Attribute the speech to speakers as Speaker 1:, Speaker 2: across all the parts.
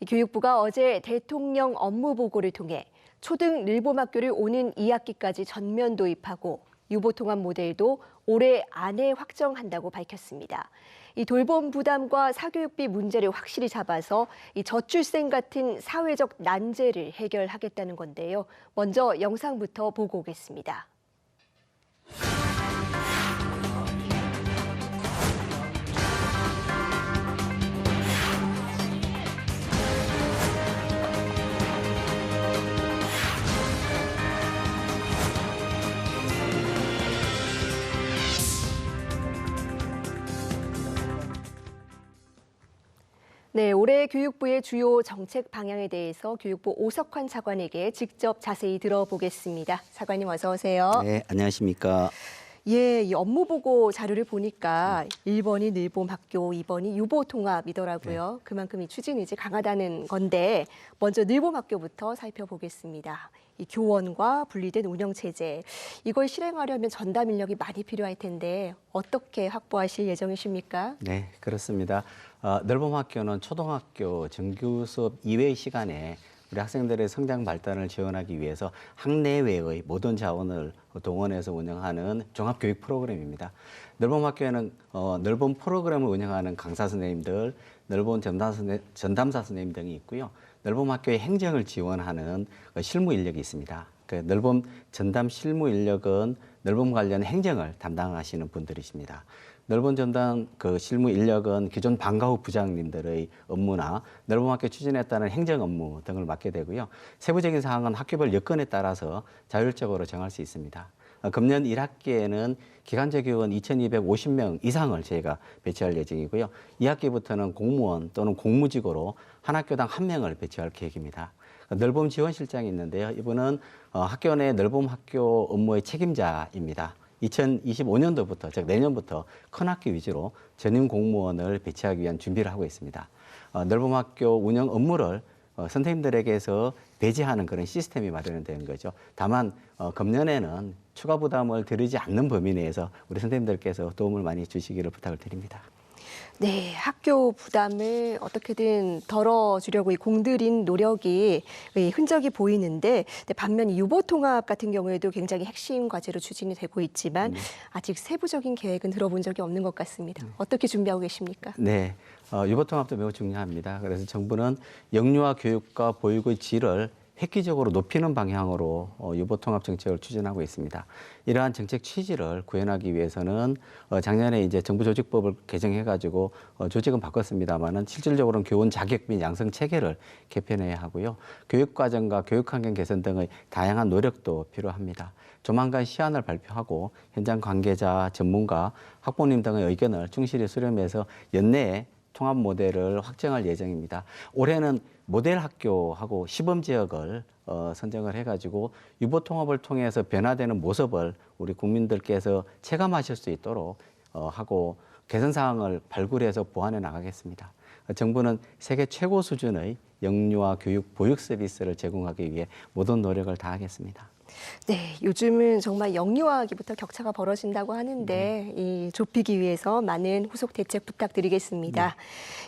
Speaker 1: 교육부가 어제 대통령 업무 보고를 통해 초등 늘봄학교를 오는 2학기까지 전면 도입하고 유보통합 모델도 올해 안에 확정한다고 밝혔습니다. 이 돌봄 부담과 사교육비 문제를 확실히 잡아서 이 저출생 같은 사회적 난제를 해결하겠다는 건데요. 먼저 영상부터 보고 오겠습니다. 네, 올해 교육부의 주요 정책 방향에 대해서 교육부 오석환 차관에게 직접 자세히 들어보겠습니다. 차관님 어서 오세요.
Speaker 2: 네, 안녕하십니까.
Speaker 1: 예, 이 업무 보고 자료를 보니까 1번이 늘봄학교, 2번이 유보통합이더라고요.
Speaker 2: 네.
Speaker 1: 그만큼 이 추진이 이제 강하다는 건데 먼저 늘봄학교부터 살펴보겠습니다. 이 교원과 분리된 운영체제, 이걸 실행하려면 전담 인력이 많이 필요할 텐데 어떻게 확보하실 예정이십니까?
Speaker 2: 네, 그렇습니다. 늘봄학교는 초등학교 정규 수업 이외의 시간에 우리 학생들의 성장 발달을 지원하기 위해서 학내외의 모든 자원을 동원해서 운영하는 종합교육 프로그램입니다. 늘봄학교에는 늘봄 프로그램을 운영하는 강사 선생님들, 늘봄 전담사 선생님 등이 있고요. 늘봄학교의 행정을 지원하는 실무 인력이 있습니다. 그 늘봄 전담 실무 인력은 늘봄 관련 행정을 담당하시는 분들이십니다. 늘봄 전담 실무 인력은 기존 방과 후 부장님들의 업무나 늘봄학교 추진에 따른 행정 업무 등을 맡게 되고요. 세부적인 사항은 학교별 여건에 따라서 자율적으로 정할 수 있습니다. 금년 1학기에는 기간제 교원 2,250명 이상을 저희가 배치할 예정이고요. 2학기부터는 공무원 또는 공무직으로 한 학교당 1명을 배치할 계획입니다. 늘봄 지원실장이 있는데요. 이분은 학교 내 늘봄 학교 업무의 책임자입니다. 2025년도부터, 즉 내년부터 큰 학교 위주로 전임 공무원을 배치하기 위한 준비를 하고 있습니다. 늘봄 학교 운영 업무를 선생님들에게서 배제하는 그런 시스템이 마련된 거죠. 다만 금년에는 추가 부담을 들이지 않는 범위 내에서 우리 선생님들께서 도움을 많이 주시기를 부탁을 드립니다.
Speaker 1: 네, 학교 부담을 어떻게든 덜어주려고 공들인 노력이 흔적이 보이는데 반면 유보통합 같은 경우에도 굉장히 핵심 과제로 추진이 되고 있지만 아직 세부적인 계획은 들어본 적이 없는 것 같습니다. 어떻게 준비하고 계십니까?
Speaker 2: 네, 유보통합도 매우 중요합니다. 그래서 정부는 영유아 교육과 보육의 질을 획기적으로 높이는 방향으로 유보통합 정책을 추진하고 있습니다. 이러한 정책 취지를 구현하기 위해서는 작년에 이제 정부조직법을 개정해가지고 조직은 바꿨습니다만은 실질적으로는 교원 자격 및 양성 체계를 개편해야 하고요. 교육과정과 교육환경 개선 등의 다양한 노력도 필요합니다. 조만간 시안을 발표하고 현장 관계자, 전문가, 학부모님 등의 의견을 충실히 수렴해서 연내에 통합 모델을 확정할 예정입니다. 올해는 모델 학교하고 시범 지역을 선정을 해가지고 유보통합을 통해서 변화되는 모습을 우리 국민들께서 체감하실 수 있도록 하고 개선 사항을 발굴해서 보완해 나가겠습니다. 정부는 세계 최고 수준의 영유아 교육 보육 서비스를 제공하기 위해 모든 노력을 다하겠습니다.
Speaker 1: 네, 요즘은 정말 영유아기부터 격차가 벌어진다고 하는데 이 좁히기 위해서 많은 후속 대책 부탁드리겠습니다.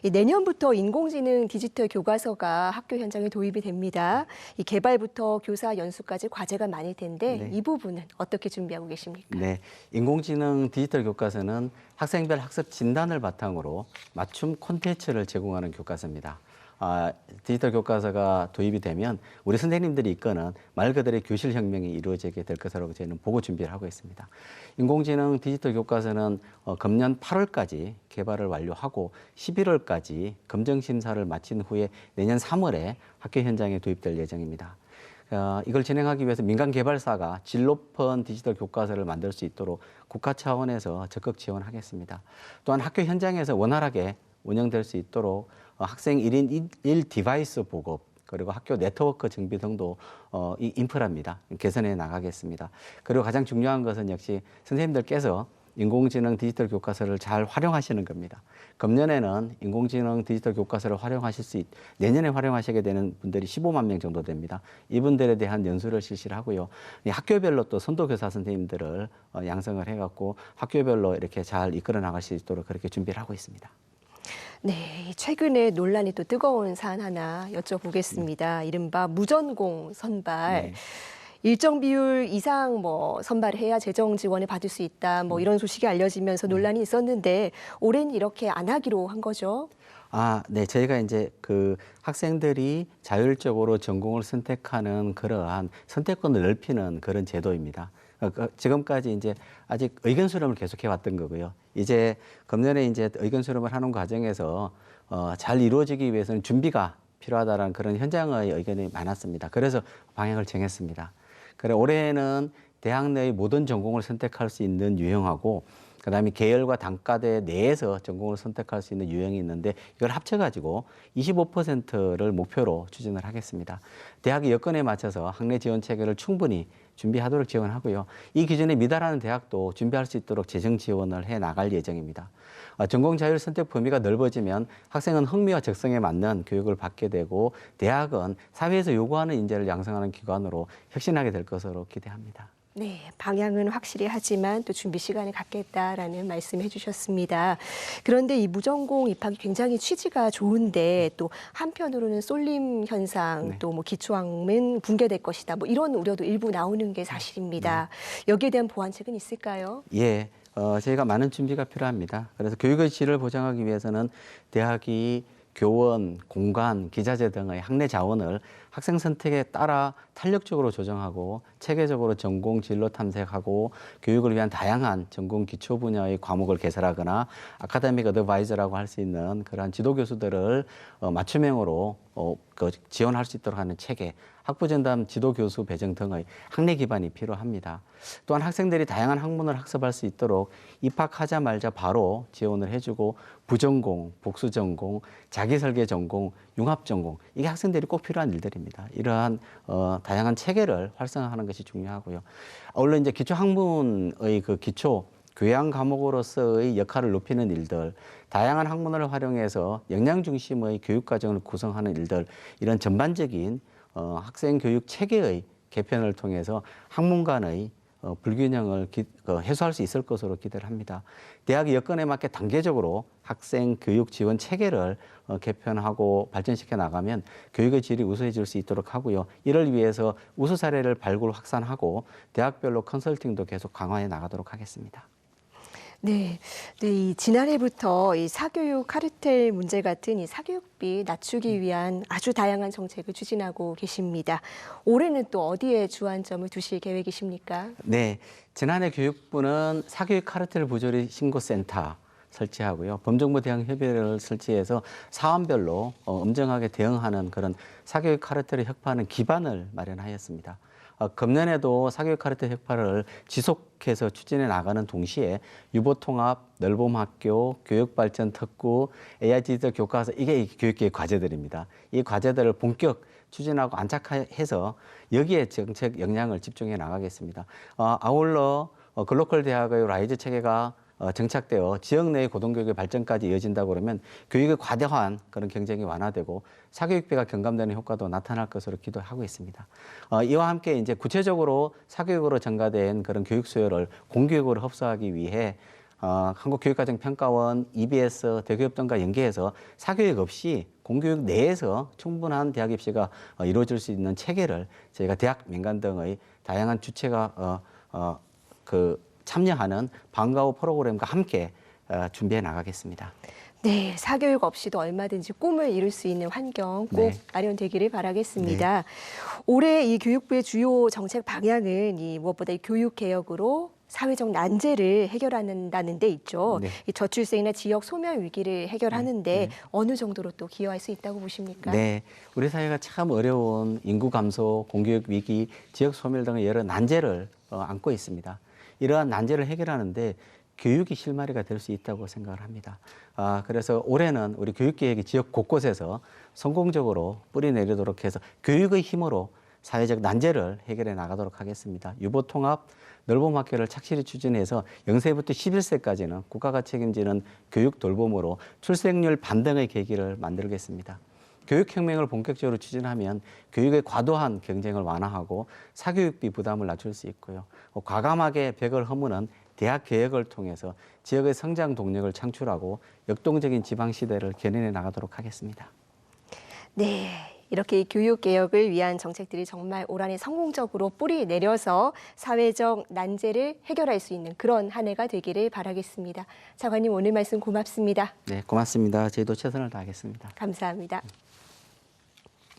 Speaker 1: 이 내년부터 인공지능 디지털 교과서가 학교 현장에 도입이 됩니다. 이 개발부터 교사 연수까지 과제가 많을 텐데 이 부분은 어떻게 준비하고 계십니까?
Speaker 2: 네, 인공지능 디지털 교과서는 학생별 학습 진단을 바탕으로 맞춤 콘텐츠를 제공하는 교과서입니다. 디지털 교과서가 도입이 되면 우리 선생님들이 이끄는 말 그대로 교실 혁명이 이루어지게 될 것으로 저희는 보고 준비를 하고 있습니다. 인공지능 디지털 교과서는 금년 8월까지 개발을 완료하고 11월까지 검정 심사를 마친 후에 내년 3월에 학교 현장에 도입될 예정입니다. 이걸 진행하기 위해서 민간 개발사가 질 높은 디지털 교과서를 만들 수 있도록 국가 차원에서 적극 지원하겠습니다. 또한 학교 현장에서 원활하게 운영될 수 있도록 학생 1인 1 디바이스 보급 그리고 학교 네트워크 정비 등도 이 인프라입니다. 개선해 나가겠습니다. 그리고 가장 중요한 것은 역시 선생님들께서 인공지능 디지털 교과서를 잘 활용하시는 겁니다. 금년에는 인공지능 디지털 교과서를 내년에 활용하시게 되는 분들이 15만 명 정도 됩니다. 이분들에 대한 연수를 실시를 하고요. 학교별로 또 선도교사 선생님들을 양성을 해갖고 학교별로 이렇게 잘 이끌어 나갈 수 있도록 그렇게 준비를 하고 있습니다.
Speaker 1: 네, 최근에 논란이 또 뜨거운 사안 하나 여쭤보겠습니다. 이른바 무전공 선발.
Speaker 2: 네.
Speaker 1: 일정 비율 이상 뭐 선발해야 재정 지원을 받을 수 있다. 뭐 이런 소식이 알려지면서 논란이 있었는데 올해는 이렇게 안 하기로 한 거죠.
Speaker 2: 네. 저희가 이제 그 학생들이 자율적으로 전공을 선택하는 그러한 선택권을 넓히는 그런 제도입니다. 지금까지 이제 아직 의견 수렴을 계속해 왔던 거고요. 이제 금년에 이제 의견 수렴을 하는 과정에서 잘 이루어지기 위해서는 준비가 필요하다라는 그런 현장의 의견이 많았습니다. 그래서 방향을 정했습니다. 그래 올해는 대학 내의 모든 전공을 선택할 수 있는 유형하고 그다음에 계열과 단과대 내에서 전공을 선택할 수 있는 유형이 있는데 이걸 합쳐가지고 25%를 목표로 추진을 하겠습니다. 대학의 여건에 맞춰서 학내 지원 체계를 충분히 준비하도록 지원하고요. 이 기준에 미달하는 대학도 준비할 수 있도록 재정 지원을 해 나갈 예정입니다. 전공 자율 선택 범위가 넓어지면 학생은 흥미와 적성에 맞는 교육을 받게 되고 대학은 사회에서 요구하는 인재를 양성하는 기관으로 혁신하게 될 것으로 기대합니다.
Speaker 1: 네, 방향은 확실히 하지만 또 준비 시간을 갖겠다라는 말씀 해주셨습니다. 그런데 이 무전공 입학이 굉장히 취지가 좋은데 또 한편으로는 쏠림 현상
Speaker 2: 네.
Speaker 1: 또 뭐 기초학문 붕괴될 것이다 뭐 이런 우려도 일부 나오는 게 사실입니다. 여기에 대한 보완책은 있을까요?
Speaker 2: 예, 저희가 많은 준비가 필요합니다. 그래서 교육의 질을 보장하기 위해서는 대학이 교원, 공간, 기자재 등의 학내 자원을 학생 선택에 따라 탄력적으로 조정하고 체계적으로 전공 진로 탐색하고 교육을 위한 다양한 전공 기초 분야의 과목을 개설하거나 아카데믹 어드바이저라고 할 수 있는 그러한 지도 교수들을 맞춤형으로 지원할 수 있도록 하는 체계, 학부전담 지도 교수 배정 등의 학내 기반이 필요합니다. 또한 학생들이 다양한 학문을 학습할 수 있도록 입학하자마자 바로 지원을 해주고 부전공, 복수전공, 자기설계 전공, 융합전공 이게 학생들이 꼭 필요한 일들입니다. 이러한 다양한 체계를 활성화하는 것이 중요하고요. 물론 이제 기초학문의 그 기초 교양 과목으로서의 역할을 높이는 일들, 다양한 학문을 활용해서 역량 중심의 교육 과정을 구성하는 일들, 이런 전반적인 학생 교육 체계의 개편을 통해서 학문 간의 불균형을 해소할 수 있을 것으로 기대를 합니다. 대학의 여건에 맞게 단계적으로 학생 교육 지원 체계를 개편하고 발전시켜 나가면 교육의 질이 우수해질 수 있도록 하고요. 이를 위해서 우수 사례를 발굴 확산하고 대학별로 컨설팅도 계속 강화해 나가도록 하겠습니다.
Speaker 1: 네, 이 지난해부터 이 사교육 카르텔 문제 같은 이 사교육비 낮추기 위한 아주 다양한 정책을 추진하고 계십니다. 올해는 또 어디에 주안점을 두실 계획이십니까?
Speaker 2: 네, 지난해 교육부는 사교육 카르텔 부조리 신고센터 설치하고요. 범정부 대응 협의회를 설치해서 사안별로 엄정하게 대응하는 그런 사교육 카르텔을 혁파하는 기반을 마련하였습니다. 금년에도 사교육 카르텔 혁파를 지속해서 추진해 나가는 동시에 유보통합, 넓음학교, 교육발전 특구, AI 디지털 교과서 이게 교육계의 과제들입니다. 이 과제들을 본격 추진하고 안착해서 여기에 정책 역량을 집중해 나가겠습니다. 아울러 글로컬 대학의 라이즈 체계가 정착되어 지역 내의 고등교육의 발전까지 이어진다고 그러면 교육의 과대한 그런 경쟁이 완화되고 사교육비가 경감되는 효과도 나타날 것으로 기대하고 있습니다. 이와 함께 이제 구체적으로 사교육으로 전가된 그런 교육 수요를 공교육으로 흡수하기 위해 한국교육과정평가원, EBS, 대교협 등과 연계해서 사교육 없이 공교육 내에서 충분한 대학 입시가 이루어질 수 있는 체계를 저희가 대학, 민간 등의 다양한 주체가 참여하는 방과 후 프로그램과 함께 준비해 나가겠습니다.
Speaker 1: 네, 사교육 없이도 얼마든지 꿈을 이룰 수 있는 환경 꼭 마련되기를 바라겠습니다.
Speaker 2: 네.
Speaker 1: 올해 이 교육부의 주요 정책 방향은 무엇보다 이 교육 개혁으로 사회적 난제를 해결한다는 데 있죠.
Speaker 2: 네.
Speaker 1: 이 저출생이나 지역 소멸 위기를 해결하는데 어느 정도로 또 기여할 수 있다고 보십니까?
Speaker 2: 네, 우리 사회가 참 어려운 인구 감소, 공교육 위기, 지역 소멸 등의 여러 난제를 안고 있습니다. 이러한 난제를 해결하는데 교육이 실마리가 될 수 있다고 생각을 합니다. 그래서 올해는 우리 교육계획이 지역 곳곳에서 성공적으로 뿌리내리도록 해서 교육의 힘으로 사회적 난제를 해결해 나가도록 하겠습니다. 유보통합, 넓음학교를 착실히 추진해서 0세부터 11세까지는 국가가 책임지는 교육 돌봄으로 출생률 반등의 계기를 만들겠습니다. 교육혁명을 본격적으로 추진하면 교육의 과도한 경쟁을 완화하고 사교육비 부담을 낮출 수 있고요. 과감하게 벽을 허무는 대학 개혁을 통해서 지역의 성장 동력을 창출하고 역동적인 지방 시대를 견인해 나가도록 하겠습니다.
Speaker 1: 네. 이렇게 교육 개혁을 위한 정책들이 정말 올 한해 성공적으로 뿌리 내려서 사회적 난제를 해결할 수 있는 그런 한 해가 되기를 바라겠습니다. 차관님 오늘 말씀 고맙습니다.
Speaker 2: 네, 고맙습니다. 저희도 최선을 다하겠습니다.
Speaker 1: 감사합니다.